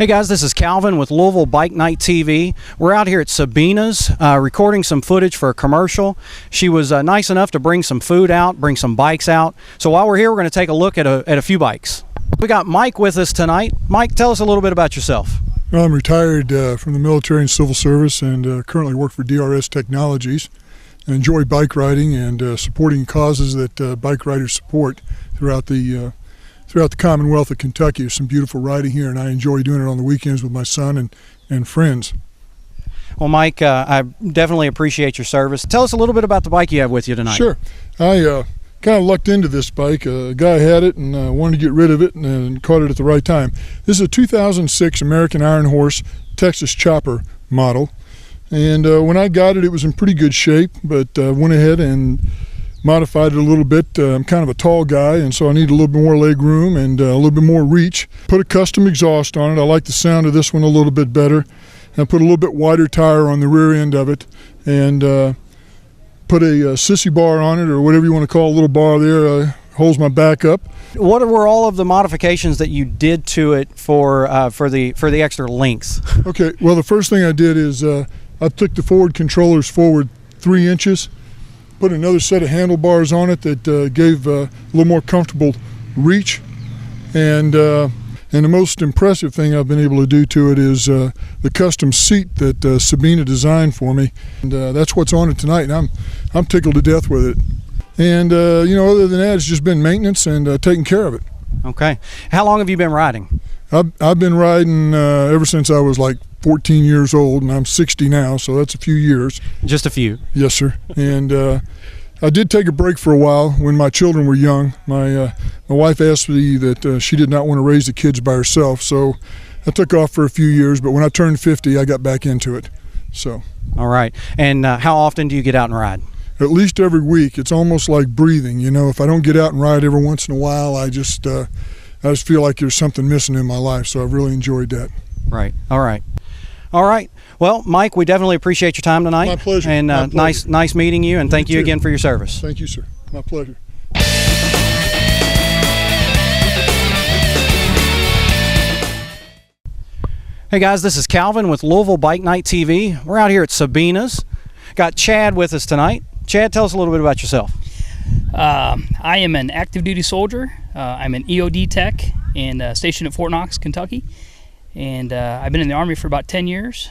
Hey guys, this is Calvin with Louisville Bike Night TV. We're out here at Sabine's recording some footage for a commercial. She was nice enough to bring some food out, bring some bikes out. So while we're here, we're going to take a look at a few bikes. We got Mike with us tonight. Mike, tell us a little bit about yourself. Well, I'm retired from the military and civil service and currently work for DRS Technologies. I enjoy bike riding and supporting causes that bike riders support throughout the Commonwealth of Kentucky. There's some beautiful riding here, and I enjoy doing it on the weekends with my son and friends. Well, Mike, I definitely appreciate your service. Tell us a little bit about the bike you have with you tonight. Sure. I kind of lucked into this bike. A guy had it and wanted to get rid of it and caught it at the right time. This is a 2006 American Iron Horse Texas Chopper model. And when I got it, it was in pretty good shape, but went ahead and modified it a little bit. I'm kind of a tall guy, and so I need a little bit more leg room and a little bit more reach. Put a custom exhaust on it. I like the sound of this one a little bit better. I put a little bit wider tire on the rear end of it and put a sissy bar on it, or whatever you want to call a little bar there. Holds my back up. What were all of the modifications that you did to it for the extra length? Okay, well, the first thing I did is I took the forward controllers forward 3 inches, put another set of handlebars on it that gave a little more comfortable reach, and the most impressive thing I've been able to do to it is the custom seat that Sabine designed for me, and that's what's on it tonight. And I'm tickled to death with it. And other than that, it's just been maintenance and taking care of it. Okay. How long have you been riding? I've been riding ever since I was like 14 years old, and I'm 60 now, so that's a few years. Just a few. Yes, sir. And I did take a break for a while when my children were young. My wife asked me that she did not want to raise the kids by herself, so I took off for a few years, but when I turned 50, I got back into it. So. All right. And how often do you get out and ride? At least every week. It's almost like breathing. If I don't get out and ride every once in a while, I just feel like there's something missing in my life, so I've really enjoyed that. Right. All right. All right. Well, Mike, we definitely appreciate your time tonight. My pleasure. And My pleasure. Nice meeting you, and thank you again for your service. Thank you, sir. My pleasure. Hey guys, this is Calvin with Louisville Bike Night TV. We're out here at Sabine's. Got Chad with us tonight. Chad, tell us a little bit about yourself. I am an active duty soldier. I'm an EOD tech and stationed at Fort Knox, Kentucky. And I've been in the Army for about 10 years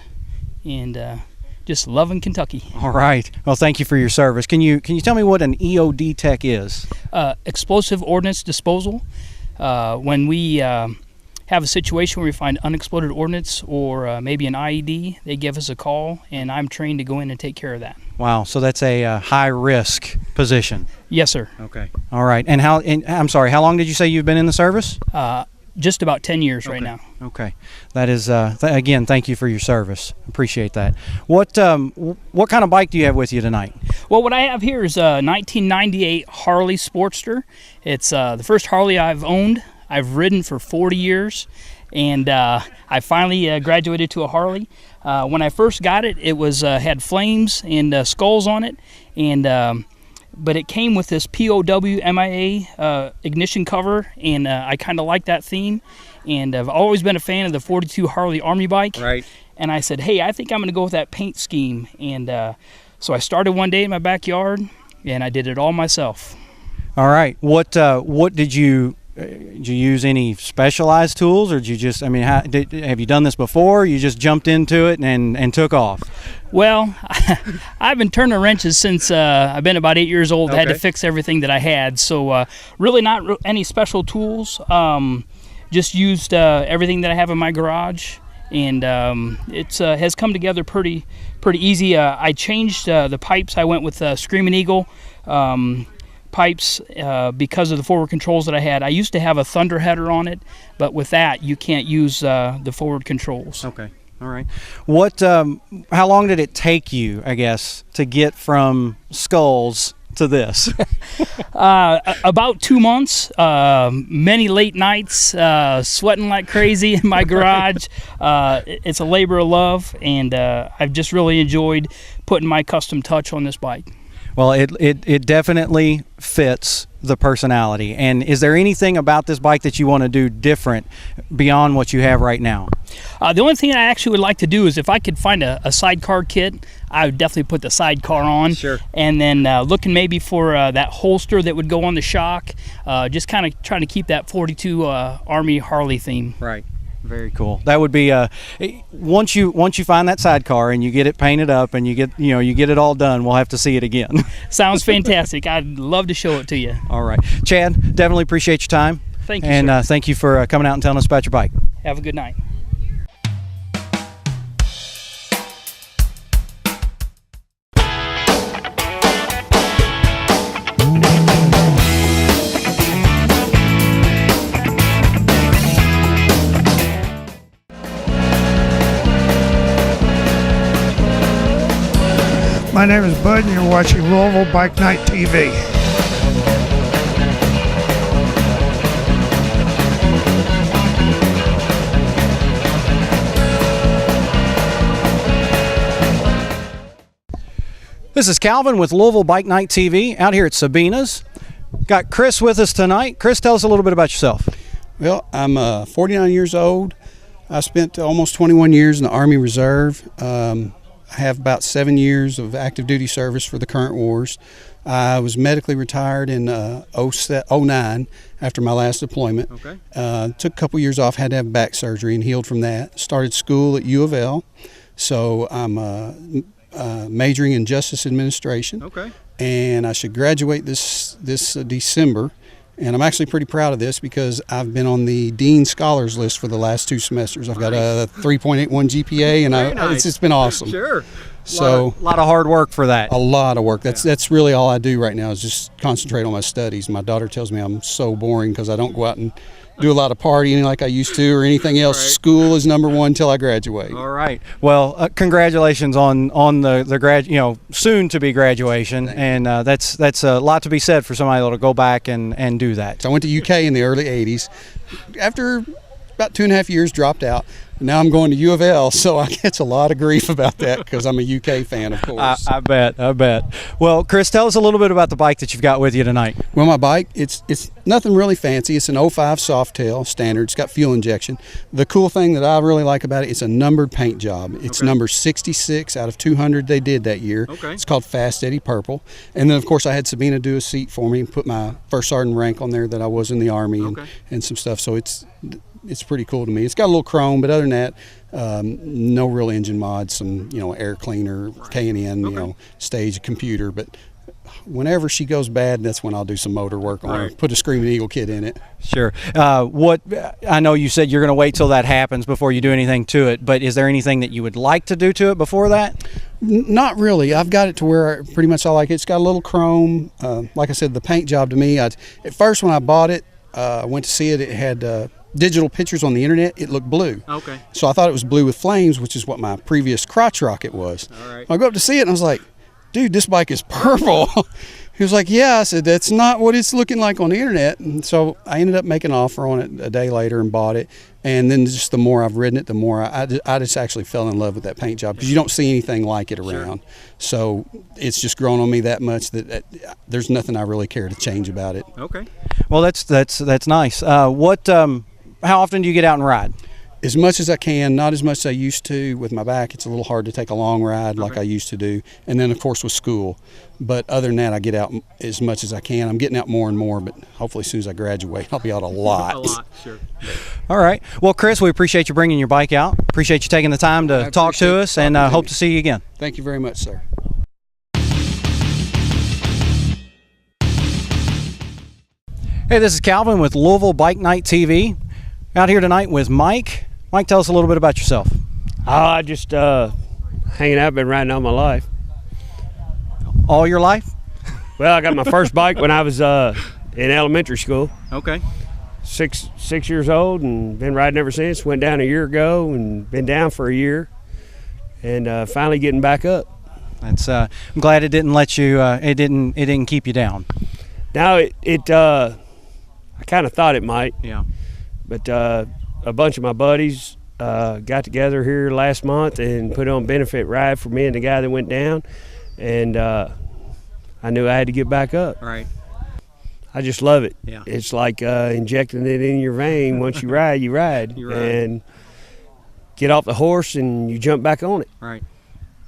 and just loving Kentucky. All right. Well, thank you for your service. Can you tell me what an EOD tech is? Explosive Ordnance Disposal. When we have a situation where we find unexploded ordnance or maybe an IED, they give us a call, and I'm trained to go in and take care of that. Wow. So that's a high-risk position. Yes, sir. Okay. All right. And I'm sorry, how long did you say you've been in the service? Just about 10 years right now. Okay. That is, again, thank you for your service. Appreciate that. What kind of bike do you have with you tonight? Well, what I have here is a 1998 Harley Sportster. It's the first Harley I've owned. I've ridden for 40 years, and I finally graduated to a Harley. When I first got it, it was had flames and skulls on it, and but it came with this POW MIA ignition cover, and I kind of like that theme. And I've always been a fan of the 42 Harley Army bike. Right. And I said, hey, I think I'm going to go with that paint scheme. And so I started one day in my backyard, and I did it all myself. All right. What did you use any specialized tools, or did you just, have you done this before? You just jumped into it and took off? Well, I've been turning wrenches since I've been about 8 years old. Okay. I had to fix everything that I had. So really not any special tools. Just used everything that I have in my garage, and it has come together pretty easy. I changed the pipes. I went with Screaming Eagle pipes because of the forward controls that I had. I used to have a Thunder header on it, but with that you can't use the forward controls. Okay. All right. How long did it take you, I guess, to get from skulls to this? About 2 months, many late nights, sweating like crazy in my garage. It's a labor of love, and I've just really enjoyed putting my custom touch on this bike. Well, it definitely fits the personality. And is there anything about this bike that you want to do different beyond what you have right now? The only thing I actually would like to do is if I could find a sidecar kit, I would definitely put the sidecar on. Sure. And then looking maybe for that holster that would go on the shock. Just kind of trying to keep that 42 Army Harley theme. Right. Very cool. That would be once you find that sidecar and you get it painted up and you get it all done, we'll have to see it again. Sounds fantastic. I'd love to show it to you. All right, Chad, definitely appreciate your time. Thank you, and sir. Thank you for coming out and telling us about your bike. Have a good night. My name is Bud, and you're watching Louisville Bike Night TV. This is Calvin with Louisville Bike Night TV out here at Sabine's. Got Chris with us tonight. Chris, tell us a little bit about yourself. Well, I'm 49 years old. I spent almost 21 years in the Army Reserve. I have about 7 years of active duty service for the current wars. I was medically retired in 09 after my last deployment. Okay. Took a couple years off, had to have back surgery and healed from that. Started school at U of L, so I'm majoring in justice administration. Okay. And I should graduate this December. And I'm actually pretty proud of this because I've been on the Dean Scholars list for the last 2 semesters. I've got a 3.81 GPA, and it's been awesome. Sure. So a lot of hard work for that. A lot of work. That's really all I do right now is just concentrate on my studies. My daughter tells me I'm so boring because I don't go out and do a lot of partying like I used to or anything else. Right. School is number one till I graduate. All right. Well, congratulations on the soon to be graduation, and that's a lot to be said for somebody that'll go back and do that. So I went to UK in the early 80s. After about 2.5 years, dropped out. Now I'm going to U of L, so I get a lot of grief about that because I'm a UK fan, of course. I bet. Well, Chris, tell us a little bit about the bike that you've got with you tonight. Well, my bike, it's nothing really fancy. It's an 05 Softail standard. It's got fuel injection. The cool thing that I really like about it, it's a numbered paint job. It's number 66 out of 200 they did that year. Okay. It's called Fast Eddie Purple. And then, of course, I had Sabine do a seat for me and put my first sergeant rank on there that I was in the Army and some stuff. So it's pretty cool to me. It's got a little chrome, but other than that, no real engine mods, some air cleaner, K&N, stage, computer. But whenever she goes bad, that's when I'll do some motor work on her. Put a Screaming Eagle kit in it. Sure. I know you said you're going to wait till that happens before you do anything to it, but is there anything that you would like to do to it before that? Not really. I've got it to where pretty much I like it. It's got a little chrome. Like I said, the paint job to me, at first when I bought it, I went to see it. It had digital pictures on the internet. It looked blue. Okay. So I thought it was blue with flames, which is what my previous crotch rocket was. All right. I go up to see it and I was like, dude, this bike is purple. He was like, yeah. I said, that's not what it's looking like on the internet. And so I ended up making an offer on it a day later and bought it. And then just the more I've ridden it, the more I just actually fell in love with that paint job because you don't see anything like it around. Sure. So it's just grown on me that much that there's nothing I really care to change about it. Okay. Well, that's nice. How often do you get out and ride? As much as I can, not as much as I used to. With my back, it's a little hard to take a long ride like I used to do. And then, of course, with school. But other than that, I get out as much as I can. I'm getting out more and more, but hopefully as soon as I graduate, I'll be out a lot. A lot, sure. All right. Well, Chris, we appreciate you bringing your bike out. Appreciate you taking the time to talk to us, and hope to see you again. Thank you very much, sir. Hey, this is Calvin with Louisville Bike Night TV. Out here tonight with Mike. Mike, tell us a little bit about yourself. I just hanging out, been riding all my life. All your life? Well, I got my first bike when I was in elementary school. Okay. Six years old, and been riding ever since. Went down a year ago and been down for a year, and finally getting back up. That's. I'm glad it didn't let you. It didn't keep you down. Now I kind of thought it might. Yeah. But a bunch of my buddies got together here last month and put on a benefit ride for me and the guy that went down, and I knew I had to get back up. Right. I just love it. Yeah. It's like injecting it in your vein. Once you ride, you ride. You're right. And get off the horse and you jump back on it. Right.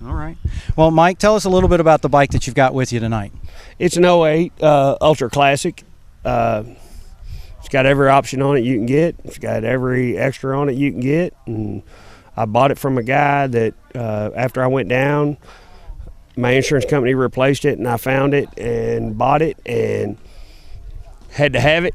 All right. Well, Mike, tell us a little bit about the bike that you've got with you tonight. It's an '08 Ultra Classic. It's got every option on it you can get. It's got every extra on it you can get. And I bought it from a guy that after I went down, my insurance company replaced it, and I found it and bought it and had to have it.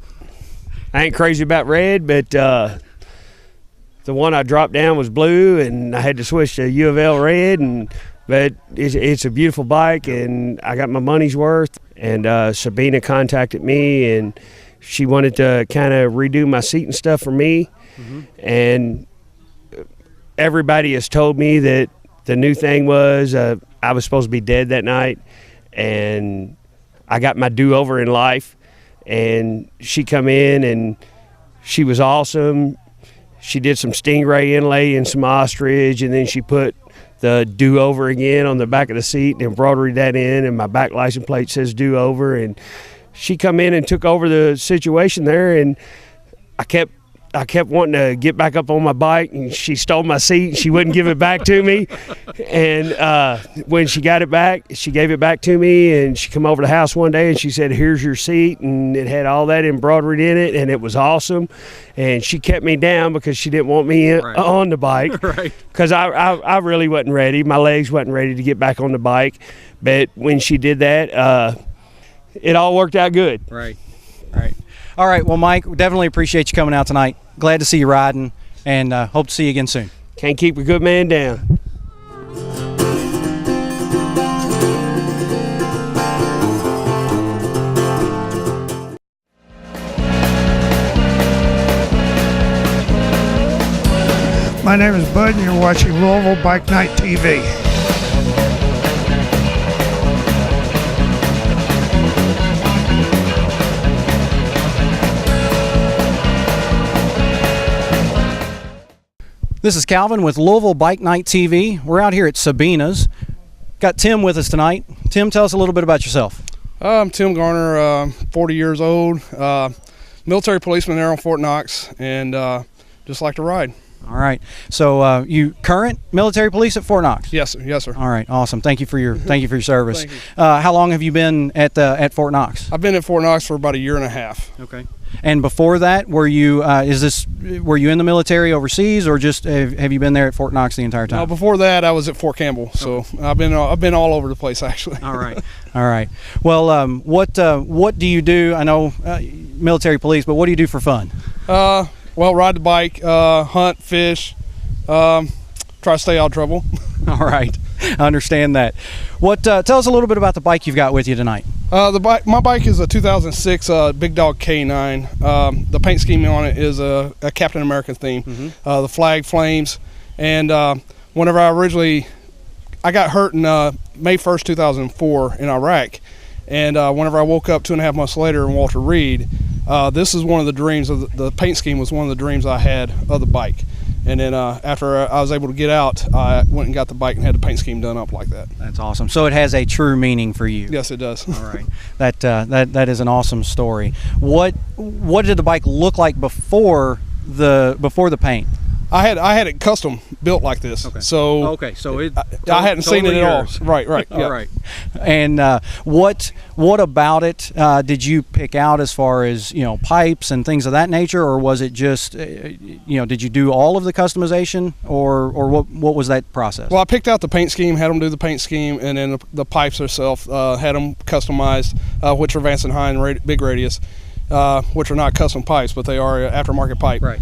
I ain't crazy about red, but the one I dropped down was blue, and I had to switch to U of L red. But it's a beautiful bike, and I got my money's worth. And Sabine contacted me, and she wanted to kind of redo my seat and stuff for me. And everybody has told me that the new thing was I was supposed to be dead that night, and I got my do-over in life. And she come in, and she was awesome. She did some stingray inlay and some ostrich, and then she put the do-over again on the back of the seat and embroidered that in, and my back license plate says do-over. And she come in and took over the situation there, and I kept wanting to get back up on my bike, and she stole my seat and she wouldn't give it back to me. And when she got it back, she gave it back to me, and she come over to the house one day and she said, "Here's your seat," and it had all that embroidered in it, and it was awesome. And she kept me down because she didn't want me on the bike. Right. Because I really wasn't ready. My legs wasn't ready to get back on the bike. But when she did that, it all worked out good. Right. All right. Well, Mike, we definitely appreciate you coming out tonight. Glad to see you riding, and hope to see you again soon. Can't keep a good man down. My name is Bud, and you're watching Louisville Bike Night TV. This is Calvin with Louisville Bike Night TV. We're out here at Sabina's. Got Tim with us tonight. Tim, tell us a little bit about yourself. I'm Tim Garner, 40 years old, military policeman there on Fort Knox, and just like to ride. All right. So you current military police at Fort Knox? Yes, sir. Yes, sir. All right. Awesome. Thank you for your service. Thank you. How long have you been at Fort Knox? I've been at Fort Knox for about a year and a half. Okay. And before that, were you were you in the military overseas, or just have you been there at Fort Knox the entire time? No, before that, I was at Fort Campbell, so I've been all over the place actually. All right. All right. Well, what do you do? I know military police, but what do you do for fun? Well, ride the bike, hunt, fish, try to stay out of trouble. All right. I understand that. Tell us a little bit about the bike you've got with you tonight. My bike is a 2006 Big Dog K9. The paint scheme on it is a Captain America theme. The flag flames, and whenever I got hurt in May 1st, 2004 in Iraq, and whenever I woke up 2.5 months later in Walter Reed, this is one of the dreams of the paint scheme was one of the dreams I had of the bike. And then after I was able to get out, I went and got the bike and had the paint scheme done up like that. That's awesome. So it has a true meaning for you. Yes, it does. All right. That is an awesome story. What did the bike look like before the paint? I had it custom built like this. Okay. So I hadn't seen it at all. Right. All Yeah. right. And what about it did you pick out as far as pipes and things of that nature, or was it just did you do all of the customization, or what was that process? Well, I picked out the paint scheme, had them do the paint scheme, and then the pipes themselves had them customized, which are Vance and Hine big radius. Which are not custom pipes, but they are aftermarket pipe. Right.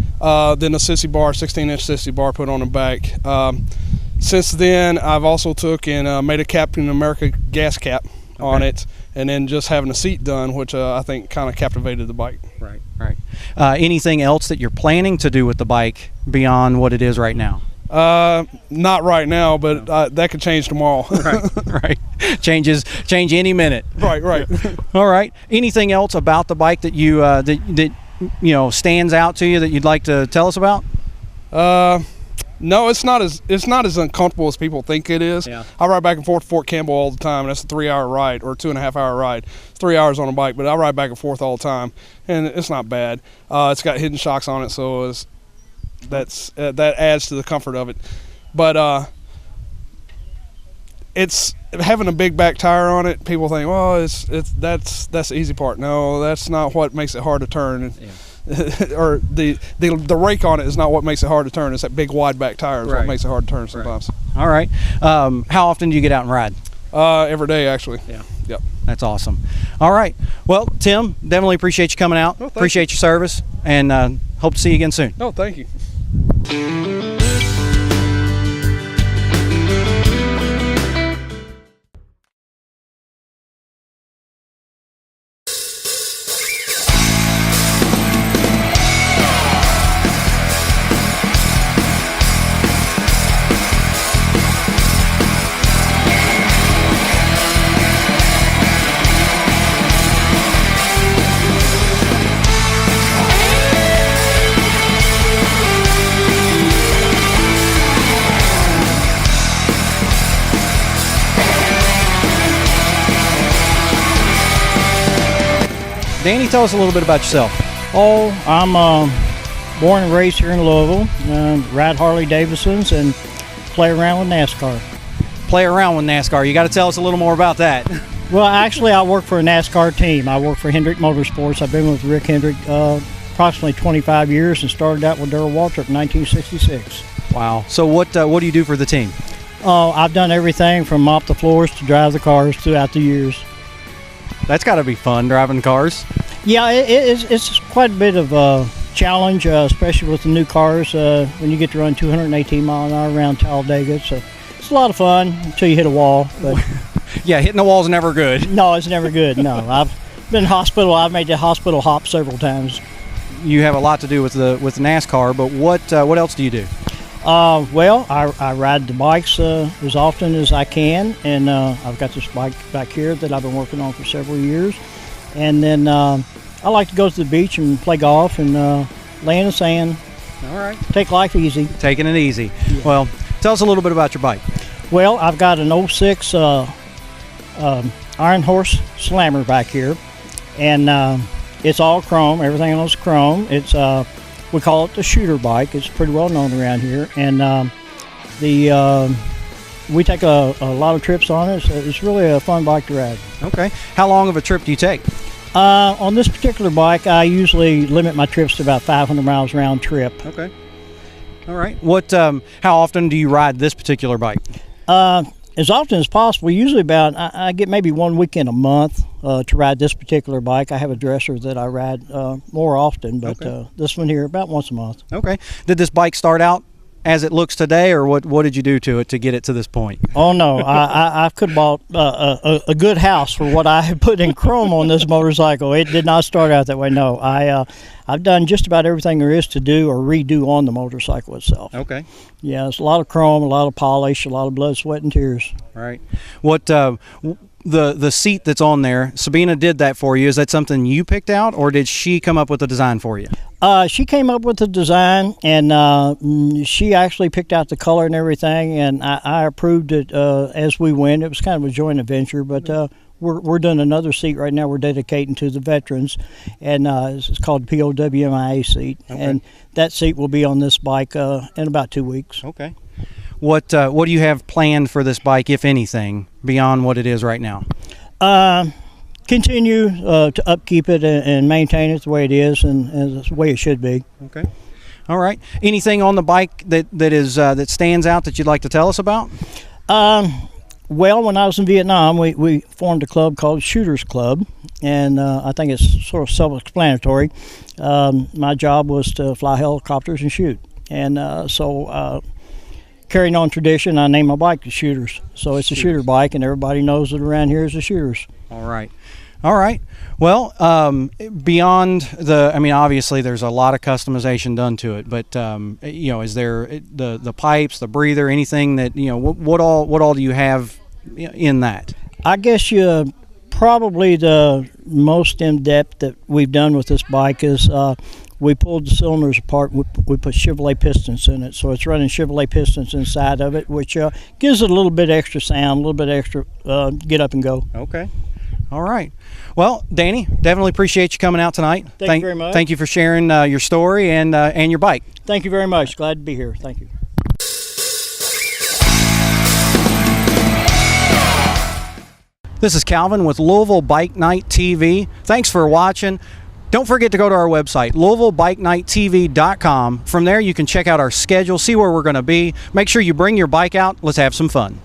Then the sissy bar, 16-inch sissy bar put on the back. Since then, I've also took and made a Captain America gas cap on it, and then just having a seat done, which I think kind of captivated the bike. Right. Anything else that you're planning to do with the bike beyond what it is right now? Not right now, but that could change tomorrow. Right. Change any minute. Right. All right. Anything else about the bike that you that stands out to you that you'd like to tell us about? No, it's not as uncomfortable as people think it is. Yeah. I ride back and forth to Fort Campbell all the time, and that's a 3-hour ride or 2.5-hour ride. 3 hours on a bike, but I ride back and forth all the time, and it's not bad. It's got hidden shocks on it, so that adds to the comfort of it. But it's having a big back tire on it. People think, well, that's the easy part. No, that's not what makes it hard to turn. Or the rake on it is not what makes it hard to turn. It's that big wide back tire is what makes it hard to turn sometimes. All right. How often do you get out and ride? Every day, actually. Yeah. Yep. That's awesome. All right. Well, Tim, definitely appreciate you coming out. Appreciate your service, and hope to see you again soon. No, thank you. Danny, tell us a little bit about yourself. Oh, I'm born and raised here in Louisville. Ride Harley Davidsons and play around with NASCAR. Play around with NASCAR. You got to tell us a little more about that. Well, actually, I work for a NASCAR team. I work for Hendrick Motorsports. I've been with Rick Hendrick approximately 25 years and started out with Darrell Waltrip in 1966. Wow. So what do you do for the team? I've done everything from mop the floors to drive the cars throughout the years. That's got to be fun, driving cars. Yeah, it's quite a bit of a challenge, especially with the new cars. When you get to run 218 mile an hour around Talladega, it's a lot of fun until you hit a wall. But yeah, hitting the wall's never good. No, it's never good. No, I've been in hospital. I've made the hospital hop several times. You have a lot to do with NASCAR, but what else do you do? Well, I ride the bikes as often as I can, and I've got this bike back here that I've been working on for several years. And then I like to go to the beach and play golf and lay in the sand. All right. Take life easy. Taking it easy. Yeah. Well, tell us a little bit about your bike. Well, I've got an 06 Iron Horse Slammer back here, and it's all chrome. Everything else is chrome. It's we call it the shooter bike. It's pretty well known around here, and we take a lot of trips on it. So it's really a fun bike to ride. Okay. How long of a trip do you take? On this particular bike, I usually limit my trips to about 500 miles round trip. Okay. All right. How often do you ride this particular bike? As often as possible. Usually I get maybe 1 weekend a month to ride this particular bike. I have a dresser that I ride more often, but this one here about once a month. Okay. Did this bike start out as it looks today, or what did you do to it to get it to this point? Oh no, I could have bought a good house for what I had put in chrome on this motorcycle. It did not start out that way. No, I've done just about everything there is to do or redo on the motorcycle itself. Okay. Yeah, it's a lot of chrome, a lot of polish, a lot of blood, sweat, and tears. All right. What the seat that's on there, Sabine did that for you. Is that something you picked out, or did she come up with the design for you? She came up with the design, and she actually picked out the color and everything, and I approved it as we went. It was kind of a joint adventure, but we're doing another seat right now. We're dedicating to the veterans, and it's called the POWMIA seat, and that seat will be on this bike in about 2 weeks. Okay. What do you have planned for this bike, if anything, beyond what it is right now? Continue to upkeep it and maintain it the way it is and the way it should be. Okay. All right. Anything on the bike that stands out that you'd like to tell us about? Well, when I was in Vietnam, we formed a club called Shooters Club, and I think it's sort of self-explanatory. My job was to fly helicopters and shoot, and so carrying on tradition, I named my bike the Shooters. So it's a shooter bike, and everybody knows that around here is the Shooters. All right. Well, beyond obviously there's a lot of customization done to it, but is there the pipes, the breather, anything that what all do you have in that? I guess probably the most in depth that we've done with this bike is we pulled the cylinders apart. We put Chevrolet pistons in it, so it's running Chevrolet pistons inside of it, which gives it a little bit extra sound, a little bit extra get up and go. Okay. All right. Well, Danny, definitely appreciate you coming out tonight. Thank you very much. Thank you for sharing your story and your bike. Thank you very much. Glad to be here. Thank you. This is Calvin with Louisville Bike Night TV. Thanks for watching. Don't forget to go to our website, LouisvilleBikeNightTV.com. From there, you can check out our schedule, see where we're going to be. Make sure you bring your bike out. Let's have some fun.